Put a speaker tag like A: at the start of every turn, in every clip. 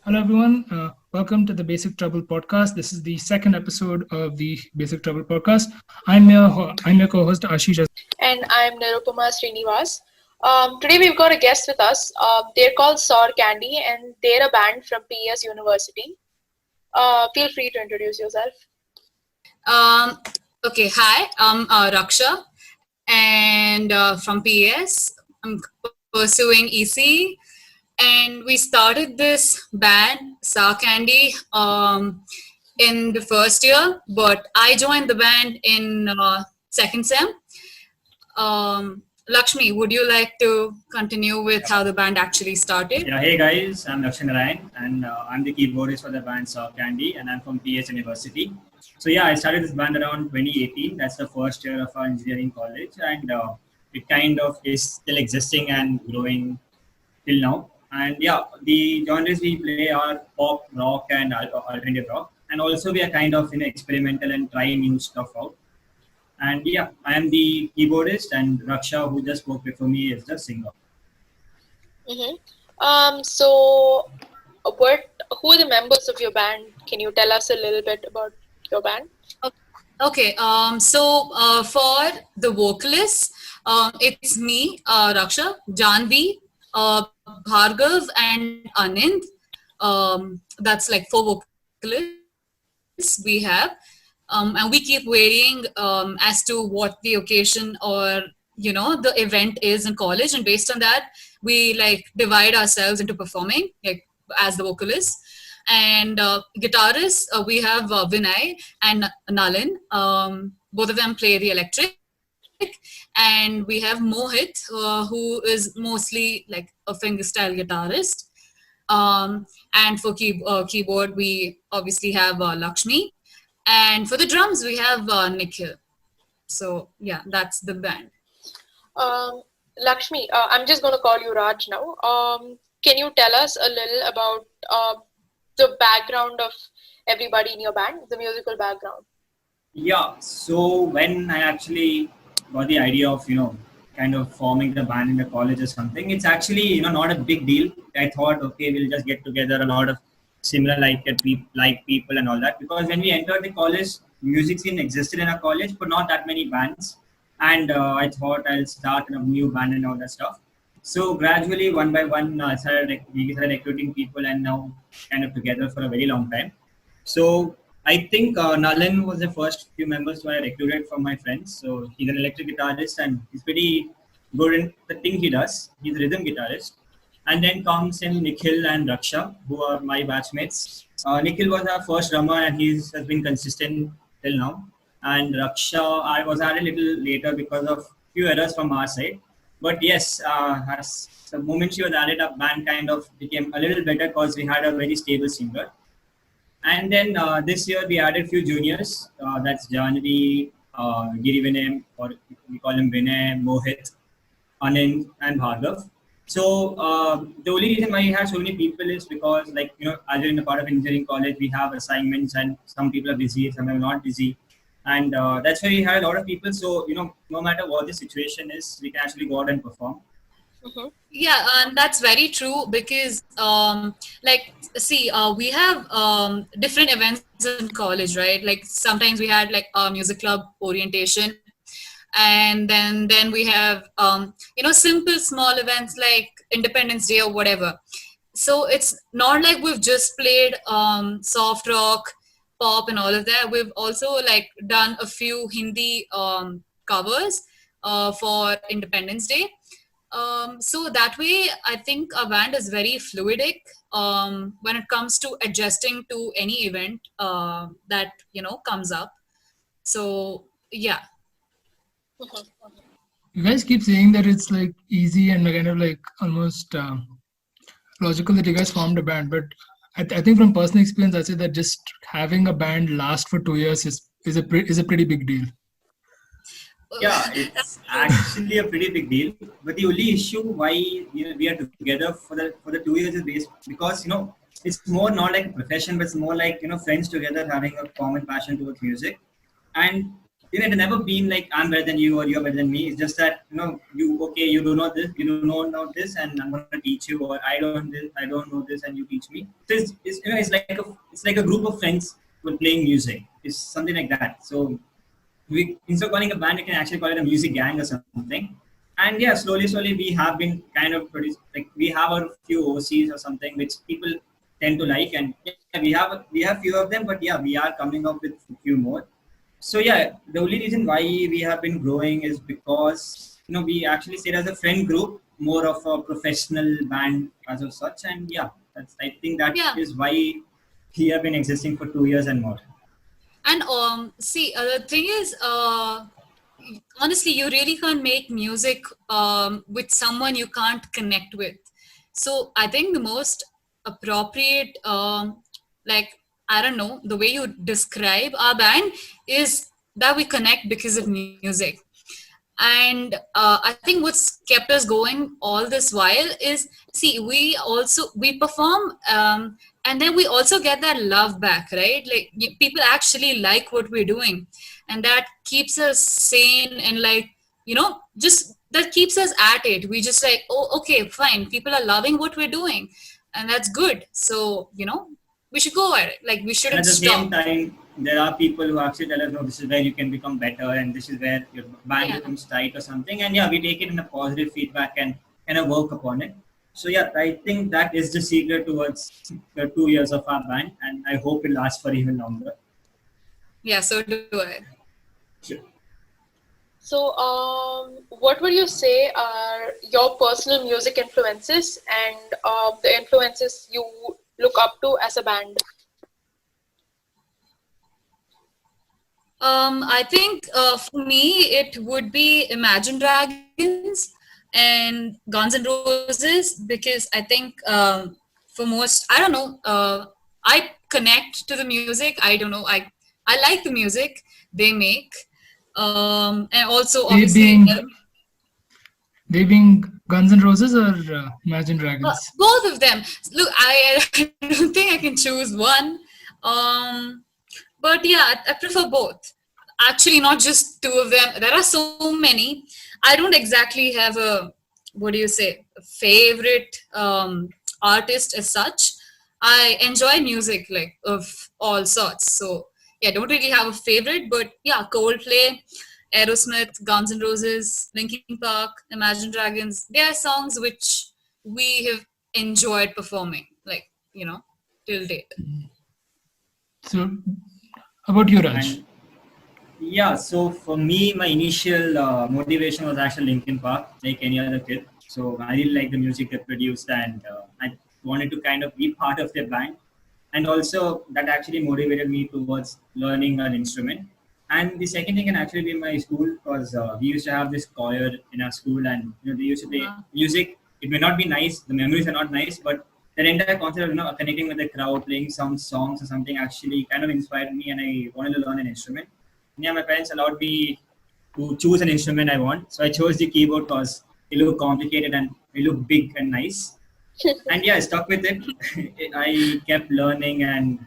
A: Hello, everyone. Welcome to the Basic Treble podcast. This is the second episode of the Basic Treble podcast. I'm your co-host Ashish.
B: And I'm Nirupama Srinivas. Today we've got a guest with us. They're called Sour Candy and they're a band from PES University. Feel free to introduce yourself.
C: Um, okay, hi, I'm Raksha and from PS. I'm pursuing EC and we started this band, Sour Candy, in the first year, but I joined the band in second sem. Lakshmi, would you like to continue with how the band actually started?
D: Yeah, hey guys, I'm Lakshan Narayan and I'm the keyboardist for the band Sour Candy and I'm from PS University. So yeah, I started this band around 2018. That's the first year of our engineering college and it kind of is still existing and growing till now. And yeah, the genres we play are pop, rock and alternative rock. And also we are kind of experimental and try new stuff out. And yeah, I am the keyboardist and Raksha, who just spoke before me, is the singer.
B: So, who are the members of your band? Can you tell us a little bit about your band?
C: Okay, for the vocalists, it's me, Raksha, Janvi, Bhargav, and Anand. That's like four vocalists we have. And we keep varying as to what the occasion or the event is in college, and based on that we like divide ourselves into performing like as the vocalists. And guitarists, we have Vinay and Nalin. Both of them play the electric. And we have Mohit, who is mostly like a fingerstyle guitarist. And for keyboard, we obviously have Lakshmi. And for the drums, we have Nikhil. So yeah, that's the band.
B: Lakshmi, I'm just going to call you Raj now. Can you tell us a little about the background of everybody in your band, the musical background?
D: Yeah, so when I actually got the idea of, kind of forming the band in the college or something, it's actually, not a big deal. I thought, okay, we'll just get together a lot of similar like people and all that. Because when we entered the college, music scene existed in our college, but not that many bands. And I thought I'll start a new band and all that stuff. So gradually, one by one, we started recruiting people and now kind of together for a very long time. So I think Nalan was the first few members who I recruited from my friends. So he's an electric guitarist and he's pretty good in the thing he does. He's a rhythm guitarist. And then comes in Nikhil and Raksha, who are my batchmates. Nikhil was our first drummer and he has been consistent till now. And Raksha, I was added a little later because of few errors from our side. But yes, as the moment she was added, our band kind of became a little better because we had a very stable singer. And then this year we added few juniors. That's Janvi, Giri Vinay, or we call him Vinay, Mohit, Anand, and Bhargav. So the only reason why we have so many people is because, as you're in a part of engineering college, we have assignments and some people are busy, some are not busy. And that's why we had a lot of people. So, no matter what the situation is, we can actually go out and perform.
C: Yeah, and that's very true because, we have different events in college, right? Like sometimes we had like a music club orientation, and then we have simple small events like Independence Day or whatever. So it's not like we've just played soft rock, pop, and all of that. We've also like done a few Hindi covers for Independence Day. So that way, I think our band is very fluidic when it comes to adjusting to any event that comes up. So yeah.
A: You guys keep saying that it's like easy and kind of like almost logical that you guys formed a band, but I think from personal experience, I say that just having a band last for 2 years is a pretty big deal.
D: Yeah, it's actually a pretty big deal. But the only issue why we are together for the 2 years is because it's more not like a profession, but it's more like friends together having a common passion towards music. And It's never been like I'm better than you or you're better than me. It's just that you do know this, you do not know this, and I'm gonna teach you, or I don't know this, and you teach me. So it's like a group of friends who are playing music. It's something like that. So we instead of calling a band, you can actually call it a music gang or something. And yeah, slowly we have been kind of produced, like we have a few OCs or something which people tend to like, and yeah, we have few of them, but yeah, we are coming up with a few more. So yeah, the only reason why we have been growing is because we actually sit as a friend group, more of a professional band as of such, and yeah, that's I think that
C: Yeah.
D: is why we have been existing for 2 years and more.
C: And see, the thing is, honestly, you really can't make music with someone you can't connect with. So I think the most appropriate, like, I don't know, the way you describe our band is that we connect because of music. And I think what's kept us going all this while is, see, we perform, and then we also get that love back, right? Like, people actually like what we're doing, and that keeps us sane, and like, just that keeps us at it. We just like, oh, okay, fine, people are loving what we're doing, and that's good. So we should go at it, like, we
D: And at
C: shouldn't
D: the same
C: stop.
D: time, there are people who actually tell us, no, this is where you can become better and this is where your band
C: Yeah.
D: becomes tight or something. And yeah, we take it in a positive feedback and kind of work upon it. So yeah, I think that is the secret towards the 2 years of our band, and I hope it lasts for even longer.
C: Yeah, so do I.
D: Sure.
B: So, what would you say are your personal music influences and the influences you look up to as a band?
C: I think for me it would be Imagine Dragons and Guns N' Roses, because I think for most, I don't know, I connect to the music. I don't know, I like the music they make, and also
A: They
C: obviously
A: being they being Guns N' Roses or Imagine Dragons.
C: both of them. Look, I I don't think I can choose one. Um, but yeah, I prefer both. Actually, not just two of them. There are so many. I don't exactly have a, what do you say, a favorite artist as such. I enjoy music like of all sorts. So yeah, don't really have a favorite, but yeah, Coldplay, Aerosmith, Guns N' Roses, Linkin Park, Imagine Dragons. They are songs which we have enjoyed performing, like, till date.
A: So, how about you, Raj?
D: And yeah, so for me, my initial motivation was actually Linkin Park, like any other kid. So I really like the music they produced, and I wanted to kind of be part of their band. And also, that actually motivated me towards learning an instrument. And the second thing can actually be my school, because we used to have this choir in our school, and they used to play
C: Uh,
D: music. It may not be nice, the memories are not nice, but the entire concept of connecting with the crowd, playing some songs or something actually kind of inspired me, and I wanted to learn an instrument. Yeah, my parents allowed me to choose an instrument I want. So I chose the keyboard because it looked complicated and it looked big and nice. And yeah, I stuck with it. I kept learning, and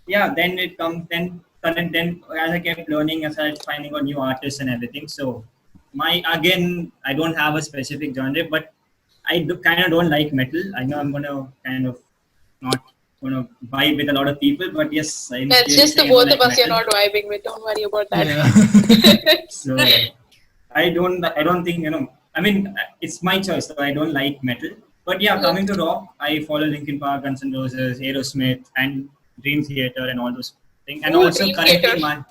D: yeah, then it comes then as I kept learning, I started finding out new artists and everything. So I don't have a specific genre, but kind of don't like metal. I know I'm gonna kind of not gonna vibe with a lot of people, but yes, I'm
B: Yeah, it's
D: clearly
B: just the
D: saying I don't
B: both of
D: like
B: us you're
D: metal.
B: not vibing with. Don't worry about that.
A: Yeah.
D: So I don't think I mean, it's my choice. So I don't like metal, but yeah,
B: Mhm.
D: coming to rock, I follow Linkin Park, Guns N' Roses, Aerosmith, and Dream Theater, and all those things. And
B: Ooh,
D: also
B: Dream
D: currently,
B: Theater.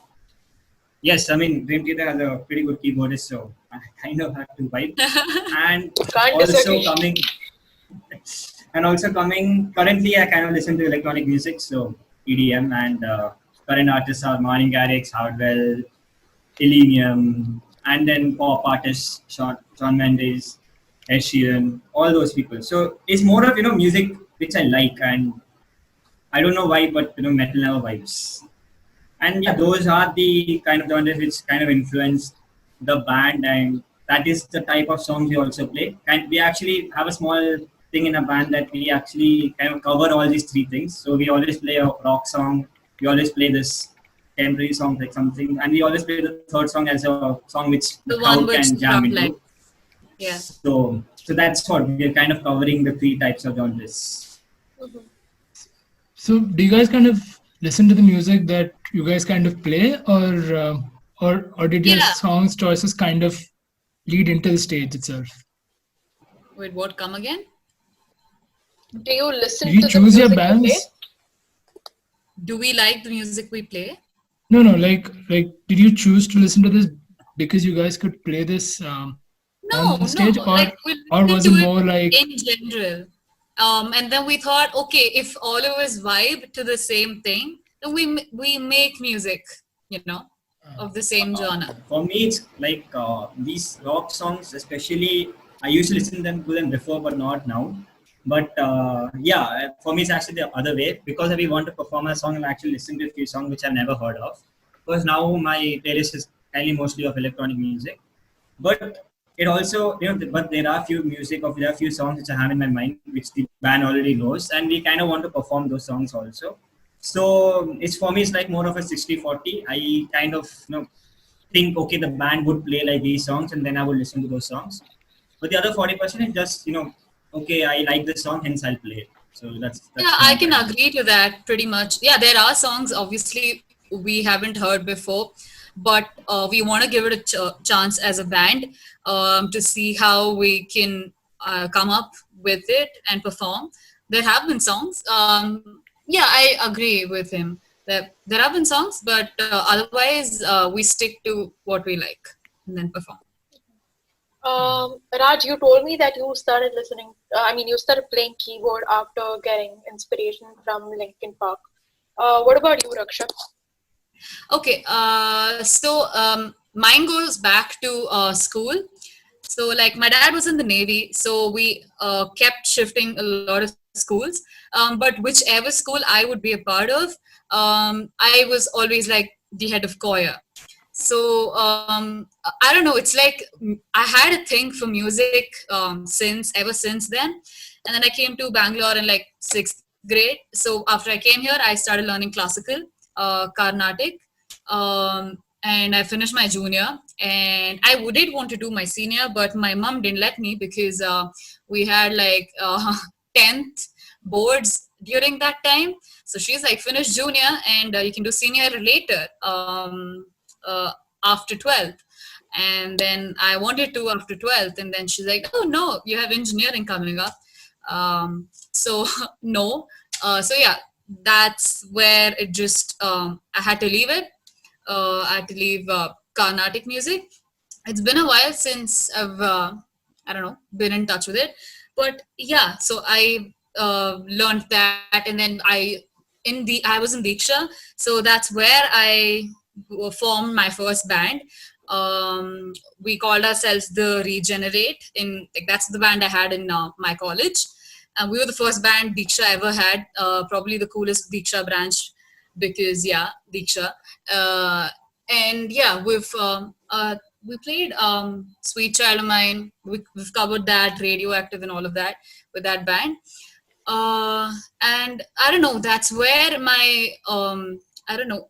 D: yes, I mean Dream Theater has a pretty good keyboardist, so I kind of have to vibe. And
B: Can't
D: also
B: disagree.
D: coming currently, I kind of listen to electronic music, so EDM, and current artists are Martin Garrix, Hardwell, Illenium, and then pop artists, Shawn Mendes, Ed Sheeran, all those people. So it's more of music which I like, and I don't know why, but metal never vibes. And yeah, those are the kind of genres which kind of influence the band, and that is the type of songs we also play. And we actually have a small thing in a band that we actually kind of cover all these three things. So we always play a rock song, we always play this temporary songs like something, and we always play the third song as a song which
C: The
D: the
C: one
D: crowd
C: which
D: can jam
C: crowd like.
D: into.
C: Yeah.
D: So that's what we're kind of covering the three types of genres.
A: So do you guys kind of listen to the music that you guys kind of play, or did your
C: Yeah.
A: songs choices kind of lead into the stage itself?
C: Wait, what? Come again?
B: Do you listen
A: Did you
B: to the
A: choose your
B: music you play?
A: bands?
C: Do we like the music we play?
A: No, like did you choose to listen to this because you guys could play this on
C: No,
A: the
C: no.
A: stage,
C: Like we
A: or
C: listen
A: was
C: to
A: it
C: it
A: more like
C: in general. And then we thought, okay, if all of us vibe to the same thing, then we make music, you know, of the same genre.
D: For me, it's like these rock songs, especially. I used to listen to them before, but not now. But yeah, for me, it's actually the other way because if we want to perform a song, I'm actually listening to a few songs which I've never heard of. Because now my playlist is kindly mostly of electronic music. But it also, but there are there are few songs which I have in my mind which the band already knows, and we kind of want to perform those songs also. So it's for me, it's like more of a 60-40. I kind of think okay, the band would play like these songs, and then I would listen to those songs. But the other 40% is just okay, I like this song, hence I'll play it. So
C: Yeah,
D: that's
C: I
D: my
C: can
D: kind of.
C: agree to that pretty much. Yeah, there are songs obviously we haven't heard before, but we want to give it a chance as a band to see how we can come up with it and perform. There have been songs. Yeah, I agree with him that there have been songs, but otherwise we stick to what we like and then perform.
B: Raj, you told me that you started listening. You started playing keyboard after getting inspiration from Linkin Park. What about you, Raksha?
C: Okay, so mine goes back to school. So, like, my dad was in the Navy, so we kept shifting a lot of schools. But whichever school I would be a part of, I was always like the head of choir. So I don't know. It's like I had a thing for music ever since then, and then I came to Bangalore in like sixth grade. So after I came here, I started learning classical, Carnatic, and I finished my junior. And I did want to do my senior, but my mom didn't let me because we had like 10th boards during that time. So she's like, finish junior and you can do senior later. After 12th, and then I wanted to after 12th, and then she's like, oh no, you have engineering coming up. So no. So yeah, that's where it just I had to leave it. I had to leave Carnatic music. It's been a while since I've I don't know, been in touch with it, but yeah, so I learned that, and then I was in Diksha, so that's where I formed my first band. We called ourselves the Regenerate. In like that's the band I had in my college, and we were the first band Diksha ever had. Probably the coolest Diksha branch because yeah, Diksha. And yeah, we played Sweet Child of Mine. We've covered that, Radioactive, and all of that with that band. And I don't know. That's where my I don't know.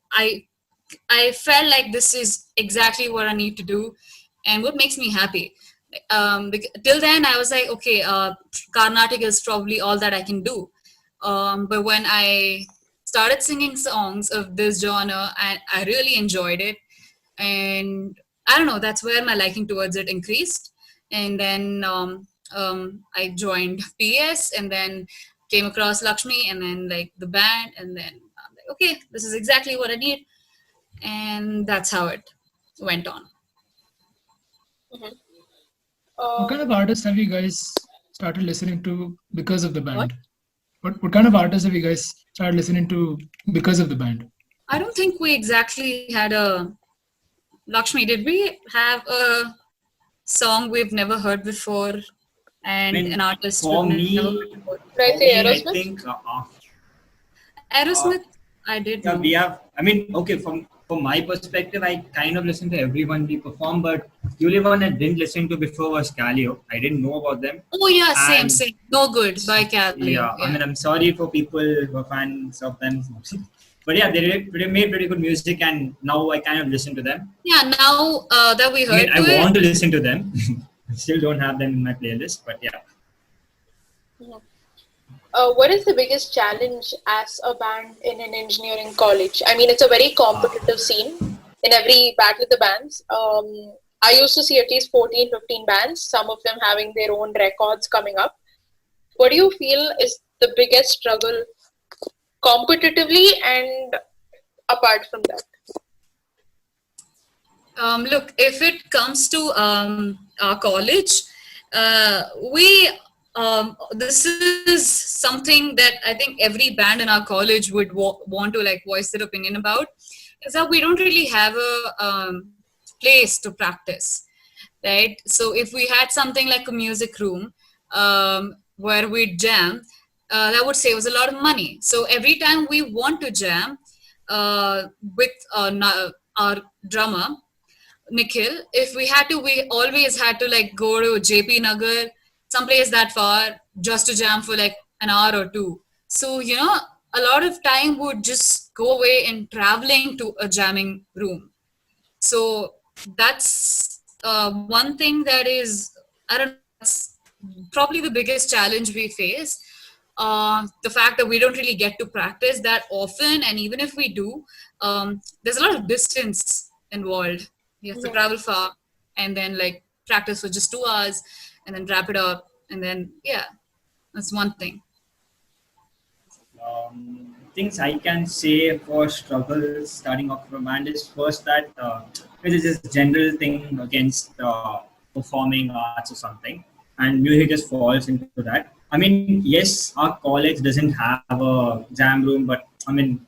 C: I felt like this is exactly what I need to do, and what makes me happy. Till then, I was like, okay, Carnatic is probably all that I can do. But when I started singing songs of this genre, and I really enjoyed it, and I don't know, that's where my liking towards it increased. And then I joined PS, and then came across Lakshmi, and then like the band, and then I'm like, okay, this is exactly what I need, and that's how it went on.
B: Mm-hmm.
A: what kind of artists have you guys started listening to because of the
C: What?
A: band? What kind of artists have you guys started listening to because of the band?
C: I don't think we exactly had a Lakshmi. Did we have a song we've never heard before
D: I
C: and an
D: mean,
C: artist we've
D: for
C: never heard
D: me,
C: before?
B: Should I
D: for
B: say
D: me, I
B: Aerosmith?
D: think
C: Aerosmith. I did
D: Yeah,
C: know.
D: we have. I mean, okay, from my perspective, I kind of listened to everyone we perform, but the only one I didn't listen to before was Calio. I didn't know about them,
C: Oh yeah, same,
D: and
C: same. No good by Calio.
D: yeah, I
C: Yeah.
D: mean, I'm sorry for people who are fans of them, but yeah, they made pretty good music, and now I kind of listen to them.
C: Yeah, now that we
D: I mean,
C: heard
D: I
C: to it,
D: want to listen to them. I still don't have them in my playlist, but yeah.
B: Mhm. What is the biggest challenge as a band in an engineering college? I mean, it's a very competitive scene in every battle of the bands. I used to see at least 14, 15 bands, some of them having their own records coming up. What do you feel is the biggest struggle competitively and apart from that?
C: look, if it comes to our college, we this is something that I think every band in our college would want to like voice their opinion about. Is that we don't really have a place to practice, right? So if we had something like a music room where we jam, that would save us a lot of money. So every time we want to jam with our drummer Nikhil, if we had to, we always had to like go to JP Nagar, someplace that far, just to jam for like an hour or two. So, a lot of time would just go away in traveling to a jamming room. So that's one thing that is, I don't know, that's probably the biggest challenge we face. The fact that we don't really get to practice that often, and even if we do, there's a lot of distance involved. You have to
B: Yeah.
C: travel far and then like practice for just 2 hours and then wrap it up. And then, yeah, that's one thing.
D: Things I can say for struggles starting off from band is first that it is just general thing against performing arts or something, and music just falls into that. I mean, yes, our college doesn't have a jam room, but I mean,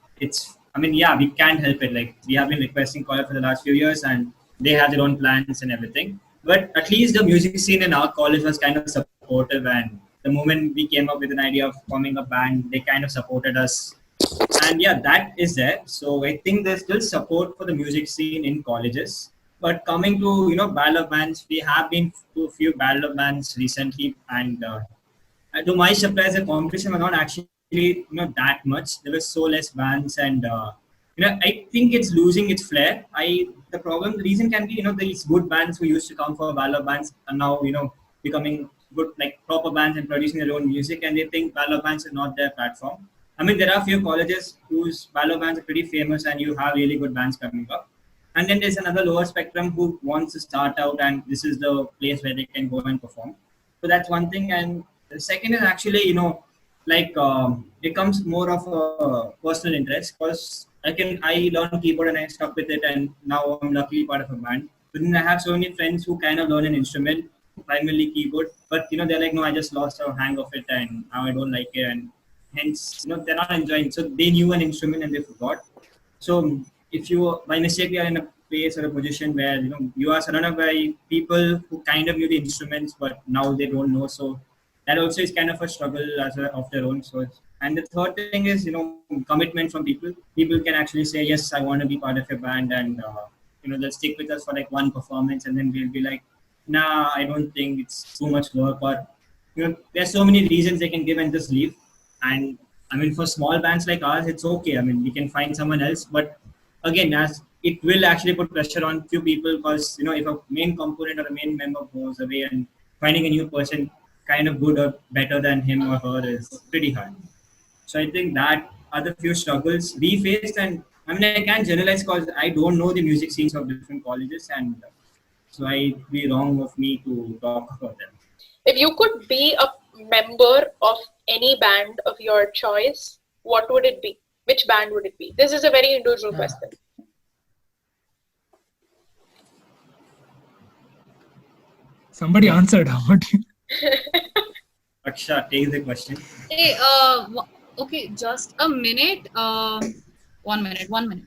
D: yeah, we can't help it. Like we have been requesting college for the last few years, and they have their own plans and everything. But at least the music scene in our college was kind of supportive, and the moment we came up with an idea of forming a band, they kind of supported us, and yeah, that is there. So I think there's still support for the music scene in colleges. But coming to battle of bands, we have been to a few battle of bands recently, and to my surprise, the competition was not actually that much. There were so less bands, and I think it's losing its flair. The reason can be these good bands who used to come for battle of bands are now becoming good like proper bands and producing their own music, and they think battle of bands is not their platform. I mean, there are a few colleges whose battle of bands are pretty famous, and you have really good bands coming up. And then there's another lower spectrum who wants to start out, and this is the place where they can go and perform. So that's one thing. And the second is actually, like it comes more of a personal interest because I learned keyboard and I stuck with it, and now I'm luckily part of a band. But then I have so many friends who kind of learn an instrument, primarily keyboard, but they're like, no, I just lost a hang of it, and now I don't like it, and hence they're not enjoying. So they knew an instrument and they forgot. So if you by mistake are in a place or a position where you are surrounded by people who kind of knew the instruments but now they don't know, so that also is kind of a struggle of their own. So and the third thing is commitment from people. People can actually say yes, I want to be part of your band, and they'll stick with us for like one performance, and then we'll be like, nah, I don't think it's too much work, or there's so many reasons they can give and just leave. And I mean, for small bands like ours, it's okay. I mean, we can find someone else, but again, as it will actually put pressure on few people because if a main component or a main member goes away, and finding a new person kind of good or better than him or her is pretty hard. So I think that are the few struggles we faced, and I mean, I can't generalize because I don't know the music scenes of different colleges, and so it'd be wrong of me to talk about them.
B: If you could be a member of any band of your choice, what would it be? Which band would it be? This is a very individual question.
A: Somebody answered. How do you?
D: Aksha, take the question.
C: Hey, okay, just a minute. 1 minute, 1 minute.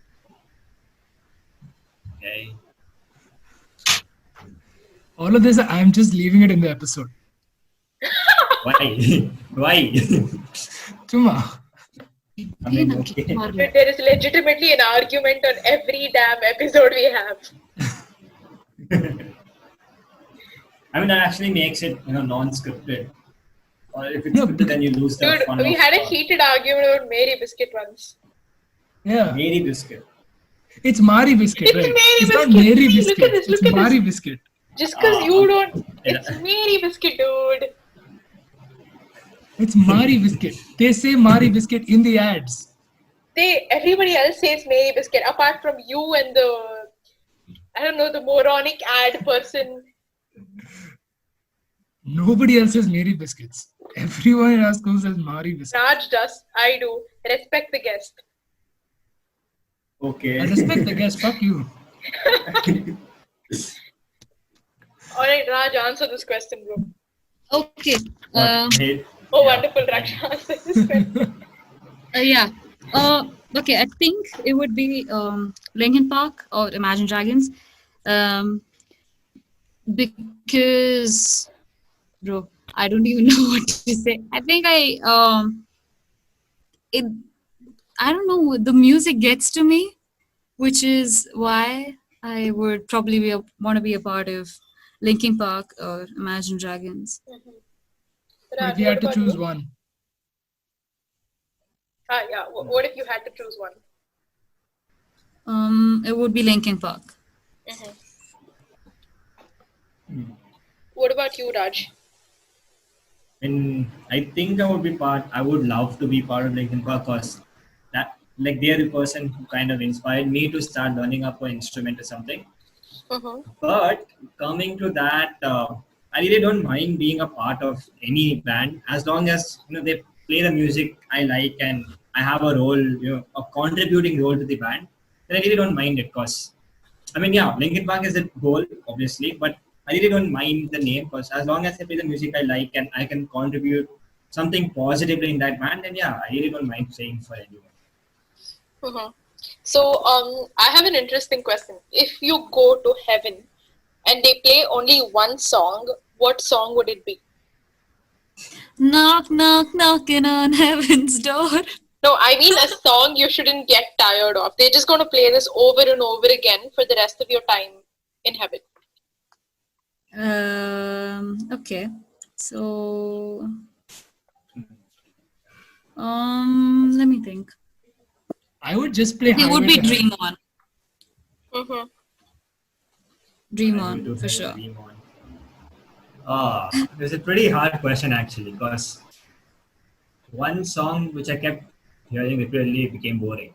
D: Okay.
A: All of this, I'm just leaving it in the episode.
D: Why? Why?
A: Chuma.
D: I mean, okay.
B: There is legitimately an argument on every damn episode we have.
D: I mean, that actually makes it, non-scripted. Or if it's
A: No,
D: scripted, then you lose the
B: Dude,
D: fun
B: we
D: of
B: had a heated argument about Mary Biscuit once.
A: Yeah,
D: Mary Biscuit.
A: it's Mari Biscuit,
B: It's
A: right?
B: Mary
A: It's not
B: Biscuit.
A: Mary
B: See,
A: Biscuit.
B: look at this,
A: It's
B: look at
A: Mari
B: this.
A: Biscuit.
B: Just because you don't,
D: yeah.
B: it's Mary Biscuit, dude.
A: It's Mari Biscuit. They say Mari Biscuit in the ads.
B: Everybody else says Mary Biscuit apart from you and the moronic ad person.
A: Nobody else says Mary Biscuits. Everyone in our school says Mari Biscuit.
B: Raj does. I do. Respect the guest.
D: Okay.
A: I respect the guest. Fuck you.
B: Alright, Raj, answer this question, bro.
C: Okay.
D: What? Hey,
B: Oh,
D: yeah.
B: wonderful, Raj. Answer this question.
C: Yeah. Okay, I think it would be Linkin Park or Imagine Dragons. Because, bro, I don't even know what to say. I think I don't know, the music gets to me, which is why I would probably want to be a part of Linkin Park or Imagine Dragons.
A: But
B: Raj,
A: if you
B: what
A: had to
B: about
A: choose
B: you?
A: one,
B: Yeah. What if you had to choose one?
C: It would be Linkin Park.
B: What about you, Raj?
D: And I think I would love to be part of Linkin Park because that, like, they're the person who kind of inspired me to start learning up an instrument or something. But coming to that, I really don't mind being a part of any band as long as they play the music I like and I have a role, a contributing role to the band. Then I really don't mind it because, I mean, yeah, Linkin Park is the goal, obviously, but I really don't mind the name because as long as I play the music I like and I can contribute something positively in that band, then yeah, I really don't mind playing for anyone.
B: So, I have an interesting question. If you go to heaven and they play only one song, what song would it be?
C: Knock, knock, knocking on heaven's door.
B: No, I mean a song you shouldn't get tired of. They're just going to play this over and over again for the rest of your time in heaven.
C: Okay. So, let me think.
A: I would just play
C: It would
A: Highway
C: be
A: to Hell.
C: Dream On. Dream
D: Highway
C: On,
D: to
C: for
D: Hell,
C: sure.
D: Dream On. It's a pretty hard question actually because one song which I kept hearing repeatedly became boring.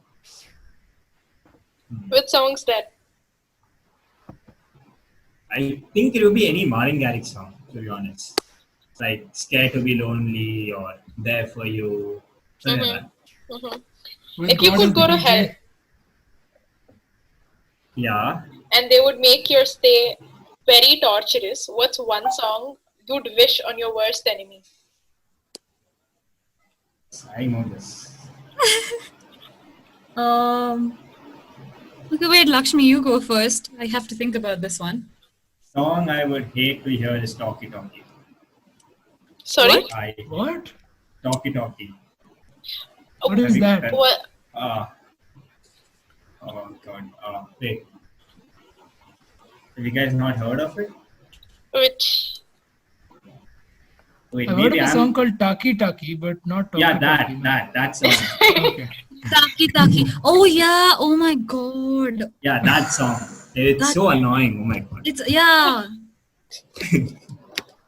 B: Which song's that?
D: I think it would be any Martin Garrix song, to be honest. Like Scared to Be Lonely or There For You, something like that.
A: With
B: If you
A: God
B: could
A: as
B: go
A: the
B: to
A: DJ.
B: hell
D: Yeah.
B: and they would make your stay very torturous, what's one song you'd wish on your worst enemy?
D: I know this.
C: Okay, wait, Lakshmi, you go first. I have to think about this one.
D: Song I would hate to hear is Talkie Talkie.
B: Sorry?
A: What?
D: Talkie Talkie.
A: What is that?
B: What?
D: Oh god. Wait. Have you guys not heard of it?
B: Which?
D: Wait,
A: I've heard of
D: maybe
A: a
D: I'm.
A: song called Taki Taki, but not Taki
D: Yeah,
A: Taki.
D: that song.
A: Okay.
C: Taki Taki. Oh, yeah. Oh, my God.
D: Yeah, that song. It's so annoying. Oh my god.
C: It's, yeah.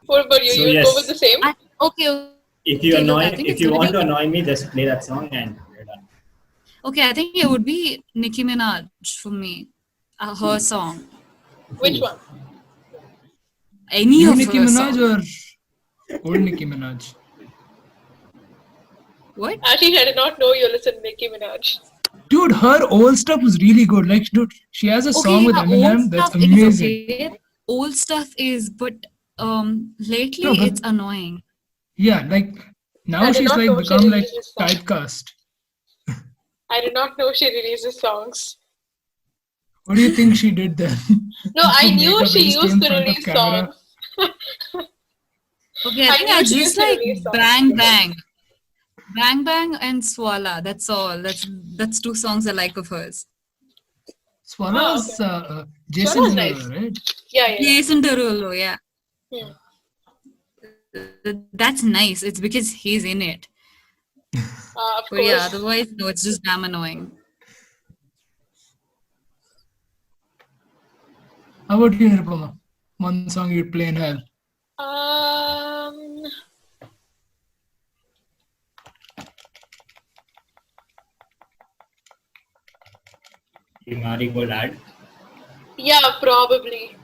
B: What about you?
D: So,
B: You'd go
D: yes.
B: with the same?
C: Okay.
D: If you
C: Okay, look,
D: annoy,
C: I think
D: if
C: it's
D: you
C: gonna
D: want
C: be-
D: to annoy me, just play that song and you're done.
C: Okay, I think it would be Nicki Minaj for me. Her song.
B: Which one?
C: Any
A: New
C: of
A: Nicki
C: her
A: Minaj
C: songs.
A: or old Nicki Minaj?
C: What?
B: Actually, I did not know you listen to Nicki Minaj.
A: Dude, her old stuff was really good. Like, dude, she has a song with
C: yeah,
A: Eminem
C: old
A: that's
C: stuff is
A: amazing.
C: okay. Old stuff is, but lately
A: No, but-
C: it's annoying.
A: Yeah, like now
B: I did
A: she's
B: not
A: like
B: know she
A: become like
B: releases songs.
A: typecast.
B: I did not know she releases songs.
A: What do you think she did then?
B: No, I
A: To
B: knew
A: make a
B: she
A: video
B: used
A: in
B: to
A: front of
B: release
A: camera.
B: songs.
C: Okay, I
B: I
C: think
B: knew
C: I
B: she used
C: just
B: to
C: like
B: release songs.
C: bang bang. Bang Bang and Swala. That's all. That's two songs I like of hers.
A: Swala's
B: okay.
A: Jason
B: Swala's
A: Derulo,
B: nice.
A: right?
B: Yeah.
C: Jason Derulo, yeah.
B: Hmm.
C: That's nice. It's because he's in it.
B: Of
C: But yeah,
B: course.
C: otherwise, no, it's just damn annoying.
A: How about you, Nirupama? One song you'd play in hell.
B: Um,
D: The Marigold ad.
B: yeah, probably.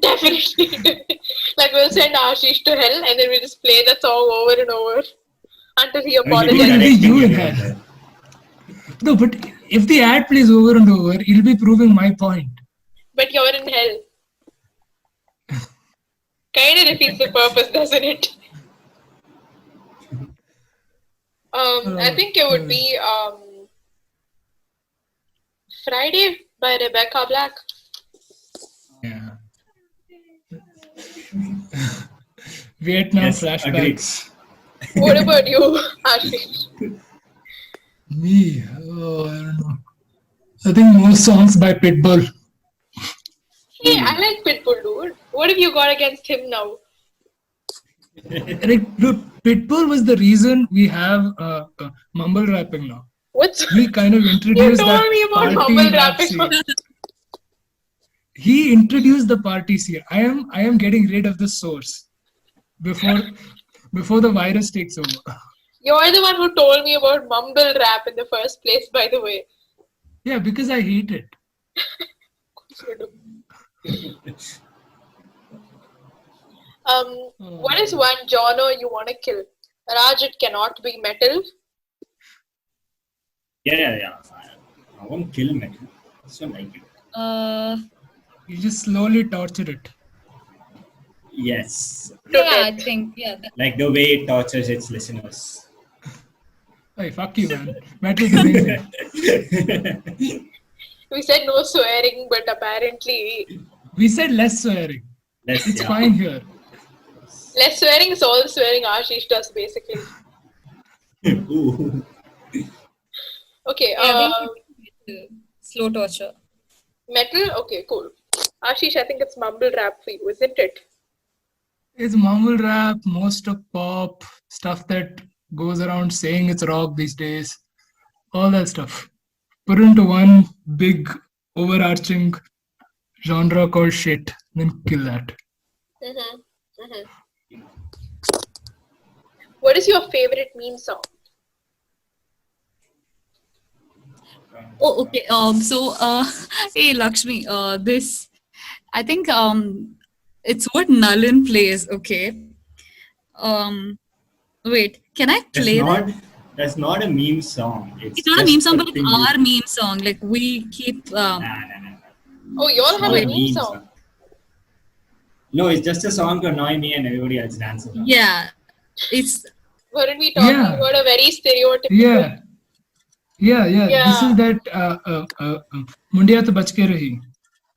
B: Definitely. Like we'll send Ashish to hell and then we just play that song over and over until he
D: I mean, he'll be
B: apologizes.
A: You
D: directing
A: in
D: everyone
A: hell.
D: there.
A: No, but if the ad plays over and over, it'll be proving my point.
B: But you're in hell. Kind of defeats the purpose, doesn't it? I think it would be Friday by Rebecca Black.
A: Yeah. Vietnam
D: Yes,
A: flashbacks.
B: What about you, Ashish?
A: Me, oh, I don't know. I think more songs by Pitbull.
B: Hey, I like Pitbull, dude. What have you got against him now?
A: Like, dude, Pitbull was the reason we have mumble rapping now.
B: What's
A: He kind of
B: you
A: introduced
B: told
A: that
B: me about
A: party
B: mumble
A: rap
B: rapping?
A: scene. He introduced the party scene. I am getting rid of the source before the virus takes over.
B: You're the one who told me about mumble rap in the first place, by the way.
A: Yeah, because I hate it.
B: What is one genre you want to kill? Raj, it cannot be metal.
D: Yeah. I won't kill metal. I just don't like it.
A: You just slowly torture it.
D: Yes.
C: Yeah, I think, yeah.
D: Like the way it tortures its listeners.
A: Hey, fuck you, man. Metal's amazing.
B: We said no swearing, but apparently
A: We said less swearing. It's fine here.
B: less swearing is all the swearing Ashish does, basically.
D: Ooh.
B: Okay,
C: Slow torture.
B: metal? Okay, cool. Ashish, I think it's mumble rap for you, isn't it?
A: It's mumble rap, most of pop, stuff that goes around saying it's rock these days. All that stuff. Put into one big overarching genre called shit, then kill that.
B: What is your favorite meme song?
C: Oh, okay. Hey, Lakshmi, this, I think, it's what Nalin plays, okay? Wait, can I play that?
D: That's not a meme song.
C: It's not a
D: just
C: meme song, but
D: thing
C: it's
D: you-
C: our meme song. Like, we keep,
D: Nah.
B: Oh, you all have
D: Not
B: a meme song.
D: No, it's just a song to annoy me and everybody else dances on.
C: yeah, it's,
B: Weren't we talking
A: Yeah.
B: about a very stereotypical?
A: Yeah. This
B: Yeah.
A: is that Mundiya to bach ke rahi.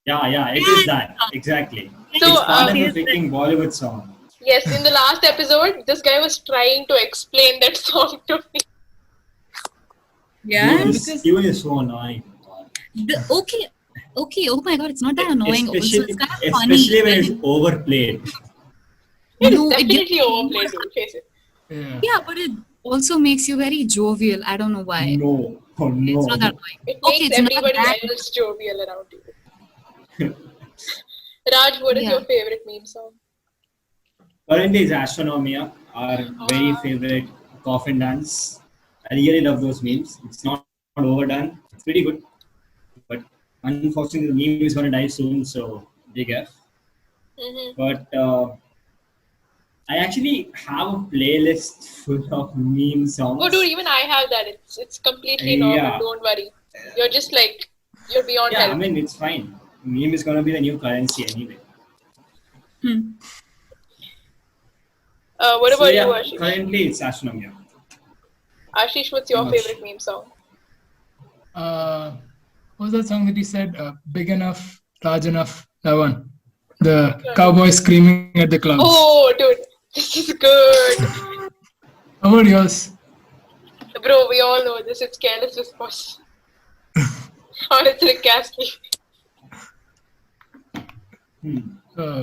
D: Yeah, it is that. Exactly.
B: So,
D: it's part of a freaking Bollywood song.
B: Yes, in the last episode, this guy was trying to explain that song to me.
C: yes.
D: Even is so annoying.
C: Okay, oh my god, it's not that annoying. Also,
D: Especially,
C: it's kind of funny.
D: especially when it's overplayed.
B: It is
C: No, it
B: definitely
C: gets-
B: overplayed, dude. Face it.
A: Yeah.
C: Yeah, but it also makes you very jovial. I don't know why.
D: No. Oh no.
C: It's not that annoying.
B: It
C: Okay,
B: makes
C: it's not
B: everybody
C: that.
B: else jovial around you. Raj, what is
C: Yeah.
B: your favorite meme song?
D: Currently, it's Astronomia, our very favorite coffin dance. I really love those memes. It's not overdone. It's pretty good. But unfortunately, the meme is going to die soon, so big F. But I actually have a playlist full of meme songs.
B: Oh, dude, even I have that. It's completely normal.
D: Yeah.
B: Don't worry. You're just like, you're beyond
D: Yeah,
B: help.
D: I mean, it's fine. Meme is going to be the new currency anyway.
B: What about
D: So,
B: you,
D: yeah,
B: Ashish?
D: currently, it's Astronomia.
B: Ashish, what's your
D: Much.
B: favorite meme song?
A: What was that song that he said? Big enough, large enough. That one. The cowboy screaming at the clouds.
B: Oh, dude, This is good.
A: How about yours?
B: Bro, we all know this. It's Careless Whispers. Or it's Rick Astley.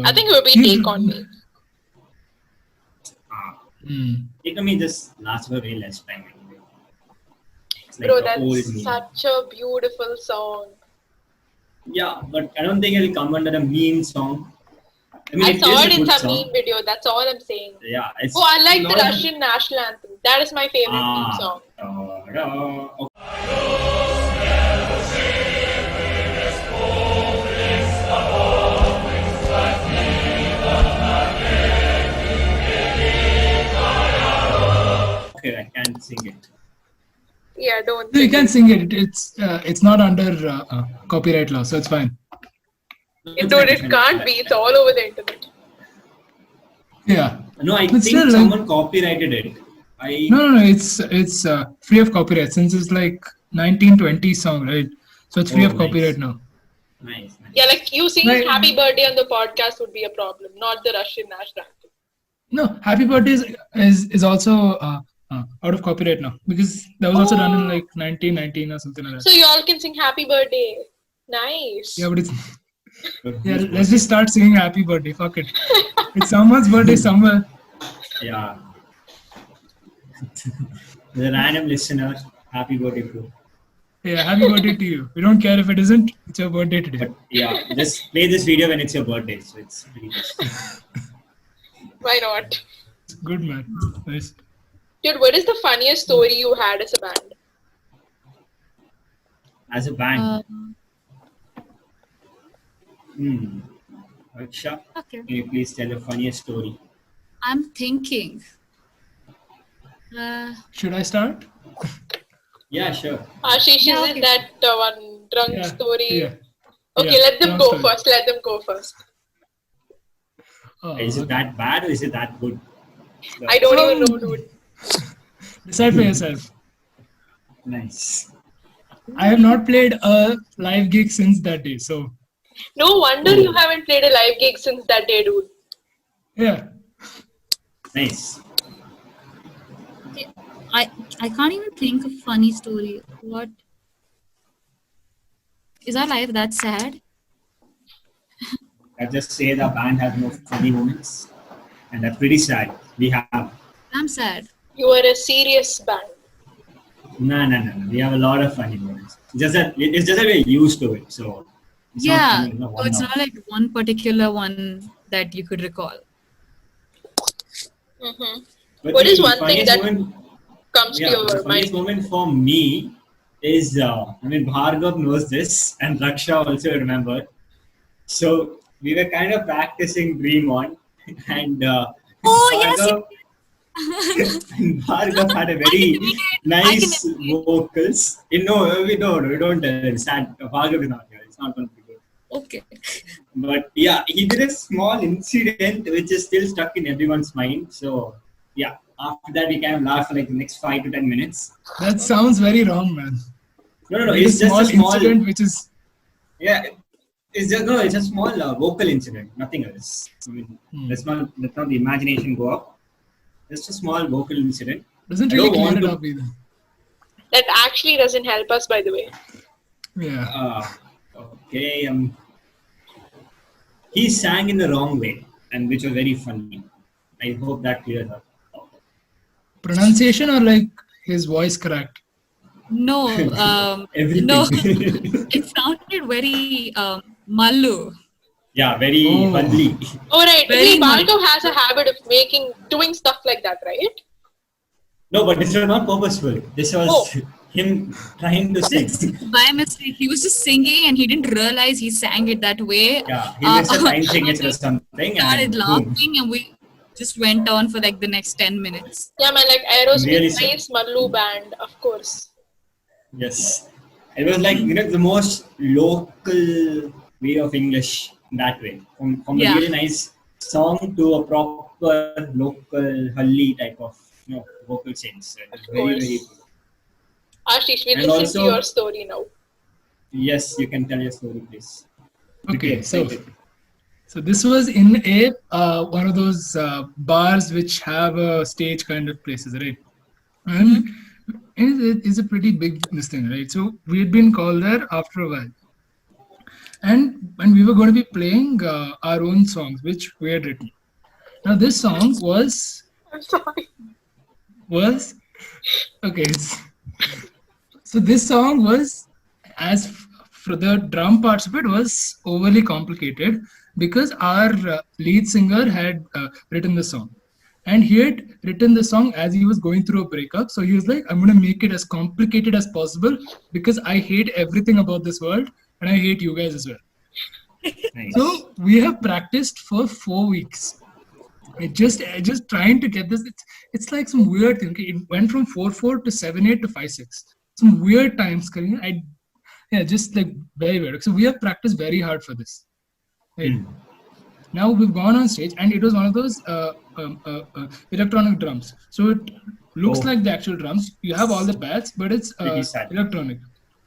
B: I think it would be
A: he's-
B: Take On Me.
A: Hmm.
D: Take On Me just lasts for very less time. Anyway. It's like
B: Bro,
D: the old
B: that's
D: meme.
B: such a beautiful song.
D: Yeah, but I don't think it'll come under a meme song. I mean,
B: I
D: it
B: saw
D: is
B: it
D: a
B: in
D: good
B: some
D: song.
B: meme video. That's all I'm saying.
D: Yeah, it's.
B: Oh, I like the
D: lot of-
B: Russian national anthem. That is my favorite theme song.
D: Okay. Okay, I can't sing it.
B: Yeah, don't.
A: No, you
B: sing
A: can
B: it.
A: sing it. It's not under copyright law, so it's fine.
B: Dude, it can't be. It's all over the internet.
A: Yeah.
D: No, I
A: But
D: think
A: still, like-
D: someone copyrighted it.
A: No. It's free of copyright since it's like 1920 song, right? So it's free
D: Oh,
A: of copyright
D: nice.
A: now.
D: Nice.
B: Yeah, like you singing
A: Right.
B: Happy Birthday on the podcast would be a problem, not the Russian national anthem.
A: No, Happy Birthday is also out of copyright now because that was also done in like 1919 or something like
B: So
A: that.
B: y'all can sing Happy Birthday. Nice.
A: Yeah, but it's yeah. Let's just start singing Happy Birthday. Fuck it. It's someone's birthday somewhere.
D: Yeah. The random listener, happy birthday, bro.
A: Yeah, happy birthday to you. We don't care if it isn't. It's your birthday today.
D: But yeah, just play this video when it's your birthday. So it's pretty good.
B: Why not?
A: Good man. Nice.
B: Dude, what is the funniest story you had as a band?
D: As a band.
C: Uh,
D: Aksha,
C: okay.
D: can you please tell the funniest story?
C: I'm thinking.
A: Should I start?
D: Yeah, sure.
B: Ashish,
C: Yeah,
B: is
C: okay.
B: it that one drunk
A: Yeah.
B: story?
A: Yeah.
B: Okay,
A: Yeah,
B: let them
A: drunk
B: go
A: story.
B: first. Let them go first.
A: Oh,
D: Is it
A: okay.
D: that bad or is it that good?
B: I don't even know, dude.
A: Decide for yourself.
D: Nice.
A: I have not played a live gig since that day. So
B: No wonder you haven't played a live gig since that day, dude.
A: yeah.
D: Nice.
C: I can't even think of funny story. What is our life that sad?
D: I just say the band has no funny moments, and that's pretty sad. We have.
C: I'm sad.
B: You are a serious band.
D: No. We have a lot of funny moments. It's just that we're used to it. So it's not
C: Yeah,
D: funny,
C: so it's not like one particular one that you could recall.
B: Mm-hmm.
D: But
B: What
D: the
B: is one thing
D: funniest
B: that
D: moment,
B: comes to
D: the
B: your
D: funniest
B: mind?
D: moment for me is, Bhargav knows this, and Raksha also remember. So we were kind of practicing Dream On, and
C: Oh, yes,
D: and Bhargav had a very nice vocals. We don't understand. Bhargav is not here. It's not going to be good.
C: Okay.
D: But yeah, he did a small incident which is still stuck in everyone's mind. So yeah, after that we kind of laughed for like the next 5 to 10 minutes.
A: That sounds very wrong, man.
D: No.
A: It's
D: It's just a small
A: incident which is
D: yeah. It's a small vocal incident, nothing else. I mean, let's not the imagination go up. Just a small vocal incident.
A: doesn't
D: I
A: really
D: don't
A: clear
D: want
A: it
D: to-
A: up either.
B: That actually doesn't help us, by the way.
A: Yeah.
D: Okay. He sang in the wrong way, and which was very funny. I hope that clears up.
A: Pronunciation or like his voice cracked?
C: No,
D: Everything.
C: no, it sounded very mallu.
D: Yeah, very
A: Oh.
D: bubbly.
B: Alright,
C: Very
B: see,
C: much.
B: Bhargav has a habit of doing stuff like that, right?
D: No, but this was not purposeful. This was him trying to sing.
C: By mistake, he was just singing and he didn't realize he sang it that way.
D: Yeah, he missed a time signature or something.
C: Started
D: And boom.
C: laughing and we just went on for like the next 10 minutes.
B: Yeah, man, like Aerosmith,
D: Really
B: nice Mallu band, of course.
D: Yes. It was like, the most local way of English that way. From a
C: Yeah.
D: really nice song to a proper local Halli type of vocal change. So it was very,
B: course.
D: very good.
B: Ashish, we
D: And
B: listen
D: also-
B: to your story now.
D: Yes, you can tell your story, please.
A: Okay,
D: Okay,
A: so
D: take it.
A: this was in a one of those bars which have a stage kind of places, right? And it's a pretty big this thing, right? So we had been called there after a while, and we were going to be playing our own songs, which we had written. Now this song
B: I'm sorry.
A: was okay. So this song was for the drum parts of it was overly complicated because our lead singer had written the song, and he had written the song as he was going through a breakup. So he was like, I'm going to make it as complicated as possible because I hate everything about this world and I hate you guys as well.
D: Nice.
A: So we have practiced for 4 weeks. I just trying to get this. It's like some weird thing. Okay? It went from 4/4 to 7/8 to 5/6. Some weird times. Yeah, just like very weird. So we have practiced very hard for this. Right? Now we've gone on stage, and it was one of those electronic drums. So it looks like the actual drums. You have all the pads, but it's
D: Pretty sad.
A: electronic.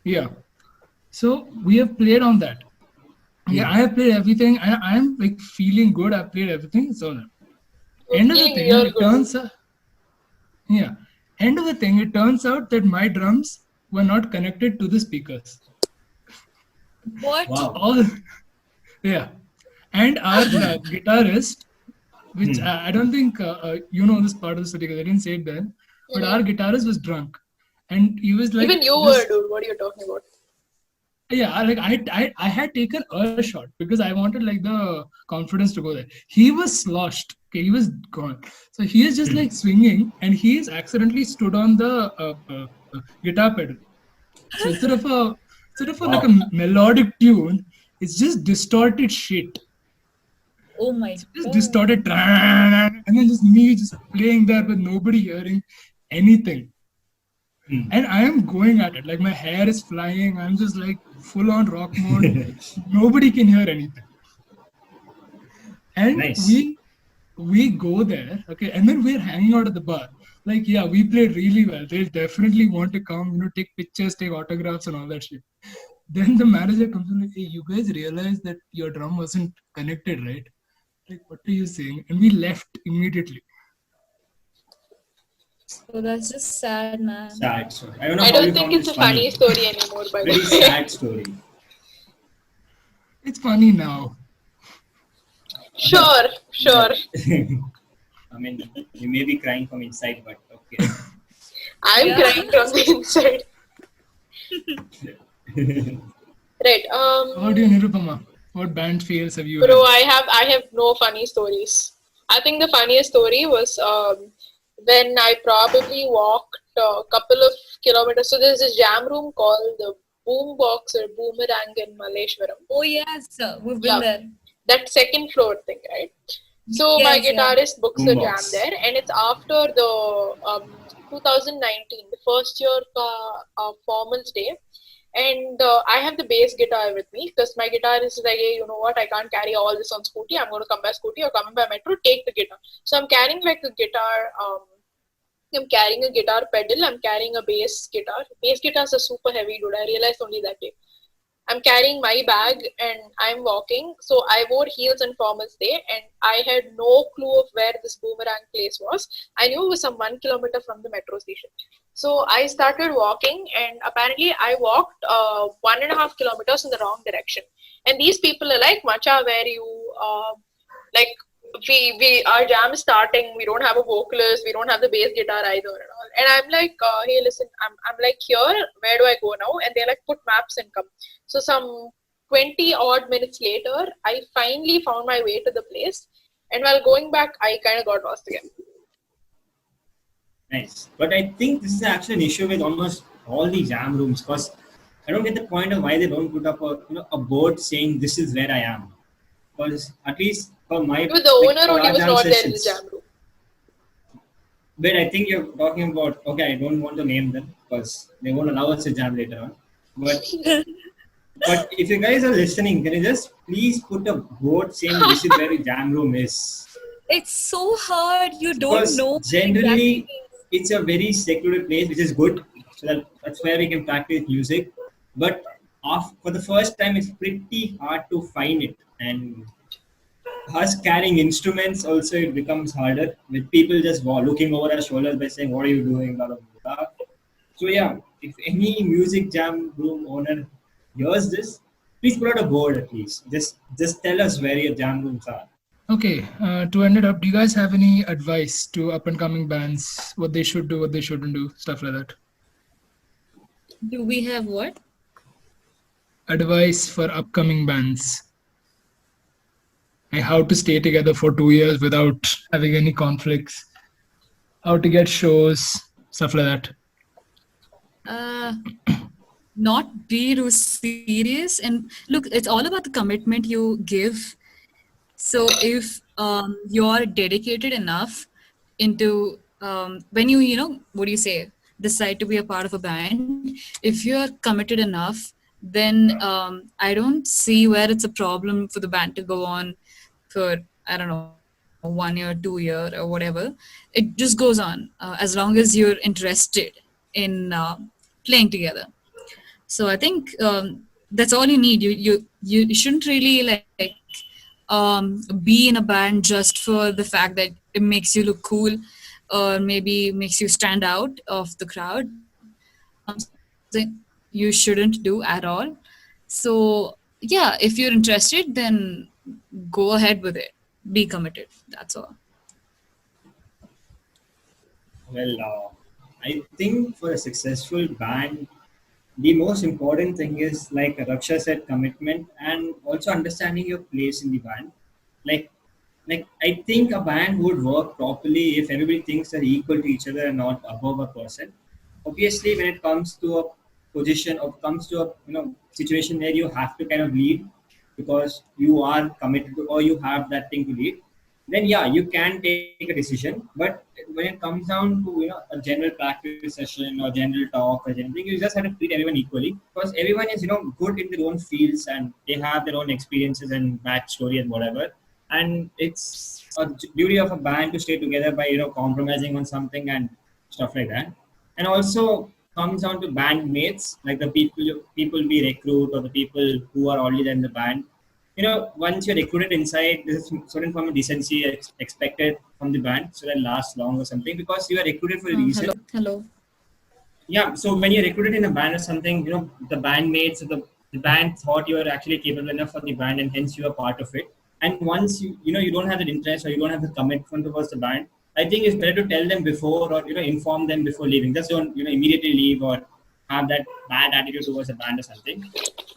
A: Yeah. So we have played on that. Yeah, I have played everything. I am like feeling good. I've played everything. So end of the
B: Feeling
A: thing,
B: real
A: it
B: good.
A: turns out, yeah, end of the thing, it turns out that my drums were not connected to the speakers.
C: What?
D: Wow.
A: All, yeah, and our guitarist, which I don't think you know this part of the story because I didn't say it then, but our guitarist was drunk, and he was like,
B: Even you were, dude. What are you talking about?
A: yeah, like I had taken a shot because I wanted like the confidence to go there. He was sloshed. Okay, he was gone. So he is just like swinging, and he is accidentally stood on the guitar pedal. So instead of like a
D: Wow.
A: melodic tune, it's just distorted shit.
C: Oh my
A: Just
C: god.
A: distorted, and then just me just playing there with nobody hearing anything. And I am going at it like my hair is flying. I'm just like full on rock mode. Nobody can hear anything. And
D: Nice.
A: we go there, okay, and then we're hanging out at the bar. Like, yeah, we played really well. They'll definitely want to come, take pictures, take autographs, and all that shit. Then the manager comes in like, hey, you guys realize that your drum wasn't connected, right? Like, what are you saying? And we left immediately.
C: So that's just sad, man.
D: Sad story. I don't know
B: I
D: how
B: don't
D: you
B: think
D: found
B: it's
D: this
B: a funny
D: funny.
B: story anymore, by the
D: Very
B: way.
D: sad story.
A: It's funny now.
B: Sure.
D: I mean, you may be crying from inside, but okay.
B: I'm
C: Yeah.
B: crying from the inside. Right.
A: How do you, Nirupama? What band fails have you
B: Bro,
A: had?
B: I have no funny stories. I think the funniest story was when I probably walked a couple of kilometers. So there's this jam room called the Boombox or Boomerang in Malleshwaram.
C: Oh yes, we've
B: Yeah.
C: been there.
B: That second floor thing, right? So my
C: Yes, yeah.
B: guitarist books a jam
D: Boombox.
B: there, and it's after the 2019, the first year formals day. And I have the bass guitar with me because my guitarist is like, hey, you know what? I can't carry all this on scooty. I'm going to come by scooty or coming by metro. Take the guitar. So I'm carrying like a guitar. I'm carrying a guitar pedal. I'm carrying a bass guitar. Bass guitars are super heavy, dude. I realized only that day. I'm carrying my bag and I'm walking. So I wore heels and formals day, and I had no clue of where this boomerang place was. I knew it was some 1 kilometer from the metro station. So I started walking, and apparently I walked 1.5 kilometers in the wrong direction. And these people are like, Macha, where you like we our jam is starting, we don't have a vocalist, we don't have the bass guitar either and all. And I'm like, hey, listen, I'm like, here, where do I go now? And they're like, put maps and come. So some 20 odd minutes later, I finally found my way to the place. And while going back, I kind of got lost again.
D: Nice. But I think this is actually an issue with almost all the jam rooms because I don't get the point of why they don't put up a board saying this is where I am. Because at least for my
B: With the owner
D: for
B: only
D: our
B: was
D: jam
B: not there in the
D: sessions-
B: jam room.
D: But I think you're talking about, okay, I don't want to name them because they won't allow us to jam later on. But if you guys are listening, can you just please put a board saying this is where the jam room is?
C: It's so hard. You don't
D: Because
C: know.
D: generally
C: exactly.
D: it's a very secluded place, which is good. So that's where we can practice music. But for the first time, it's pretty hard to find it. And us carrying instruments also it becomes harder with people just looking over our shoulders by saying, "What are you doing?" Blah, blah, blah. So yeah, if any music jam room owner hears this, please put out a board at least. Just tell us where your jam rooms are.
A: Okay, to end it up, do you guys have any advice to up and coming bands? What they should do, what they shouldn't do, stuff like that?
C: Do we have what?
A: Advice for upcoming bands. Like how to stay together for 2 years without having any conflicts, how to get shows, stuff like that.
C: Uh, Not be too serious. And look, it's all about the commitment you give. So if you're dedicated enough into when what do you say, decide to be a part of a band, if you're committed enough, then I don't see where it's a problem for the band to go on for, I don't know, 1 year, 2 year, or whatever. It just goes on as long as you're interested in playing together. So I think that's all you need. You shouldn't really like be in a band just for the fact that it makes you look cool or maybe makes you stand out of the crowd. Something you shouldn't do at all. So yeah, if you're interested, then go ahead with it. Be committed. That's all.
D: Well, I think for a successful band, the most important thing is, like Raksha said, commitment and also understanding your place in the band. Like, like I think a band would work properly if everybody thinks they're equal to each other and not above a person. Obviously, when it comes to a position or comes to a situation where you have to kind of lead because you are committed to, or you have that thing to lead, then yeah, you can take a decision. But when it comes down to a general practice session or general talk or anything, you just have to treat everyone equally because everyone is good in their own fields and they have their own experiences and backstory and whatever. And it's a duty of a band to stay together by compromising on something and stuff like that. And also comes down to bandmates, like the people we recruit or the people who are already in the band. Once you're recruited inside, there's a certain form of decency expected from the band so that it lasts long or something because you are recruited for a reason.
C: Hello.
D: Yeah, so when you're recruited in a band or something, the bandmates or the band thought you were actually capable enough for the band and hence you are part of it. And once you don't have that interest or you don't have the commitment towards the band, I think it's better to tell them before or inform them before leaving. Just don't immediately leave or have that bad attitude towards the band or something.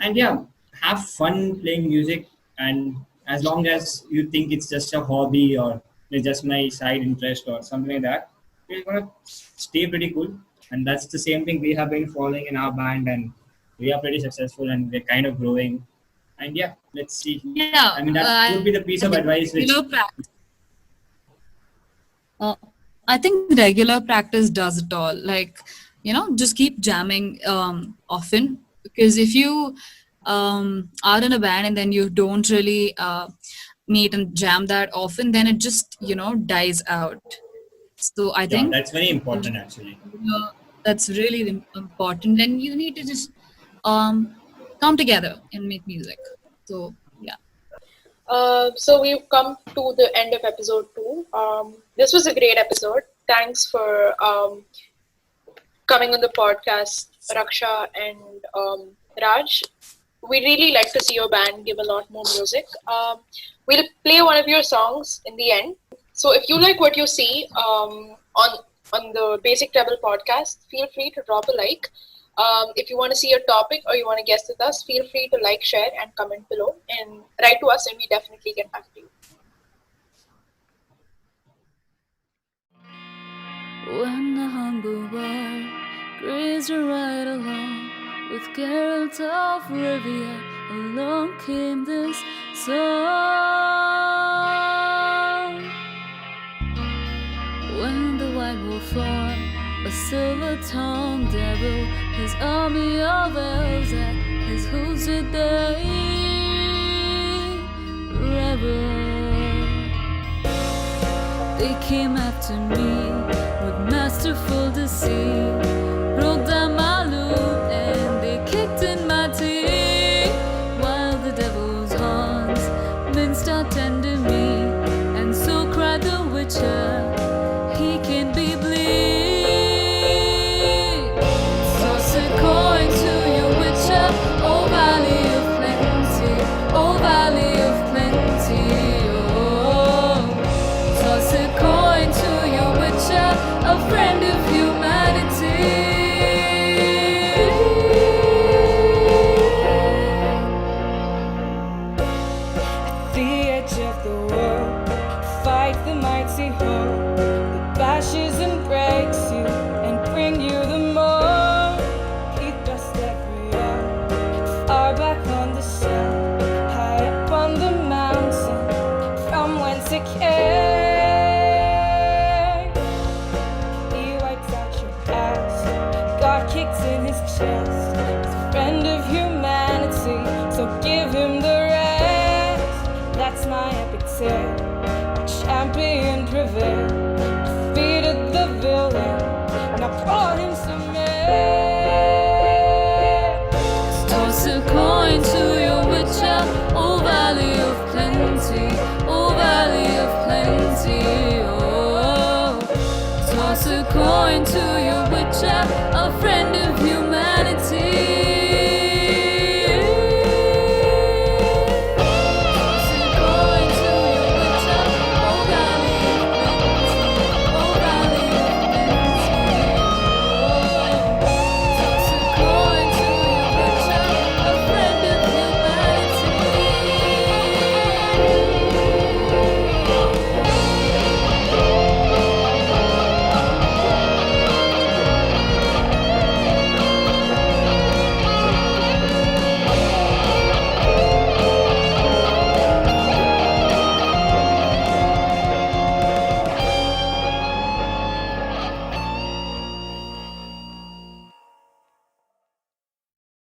D: And yeah, have fun playing music. And as long as you think it's just a hobby or it's just my side interest or something like that, you're gonna stay pretty cool. And that's the same thing we have been following in our band, and we are pretty successful and we're kind of growing. And yeah, let's see.
C: Yeah.
D: I mean, that would be the piece of advice which
C: I think regular practice does it all. Like, just keep jamming often, because if you are in a band and then you don't really meet and jam that often, then it just dies out. So I think
D: that's very important actually.
C: that's really important, and you need to just come together and make music. So yeah.
B: So we've come to the end of episode 2. This was a great episode. Thanks for coming on the podcast, Raksha and Raj. We really like to see your band give a lot more music. We'll play one of your songs in the end. So if you like what you see on the Basic Treble podcast, feel free to drop a like. If you want to see a topic or you want to guest with us, feel free to like, share, and comment below and write to us, and we definitely get back to you.
E: When the humble world grazed right along with Geralt of Rivia, along came this song. When the white wolf fought a silver-tongued devil, his army of elves at his hooves did they rebel. They came after me with masterful deceit, broke down my loop and they kicked in my teeth, while the devil's horns minced out tender meat. sword kicked in his chest. He's a friend of humanity, so give him the rest. That's my epic tale. My champion prevailed, defeated the villain, and I brought him some mail. Toss a coin to your witcher, oh valley of plenty, oh valley of plenty, oh. Toss a coin to your witcher, a friend of you.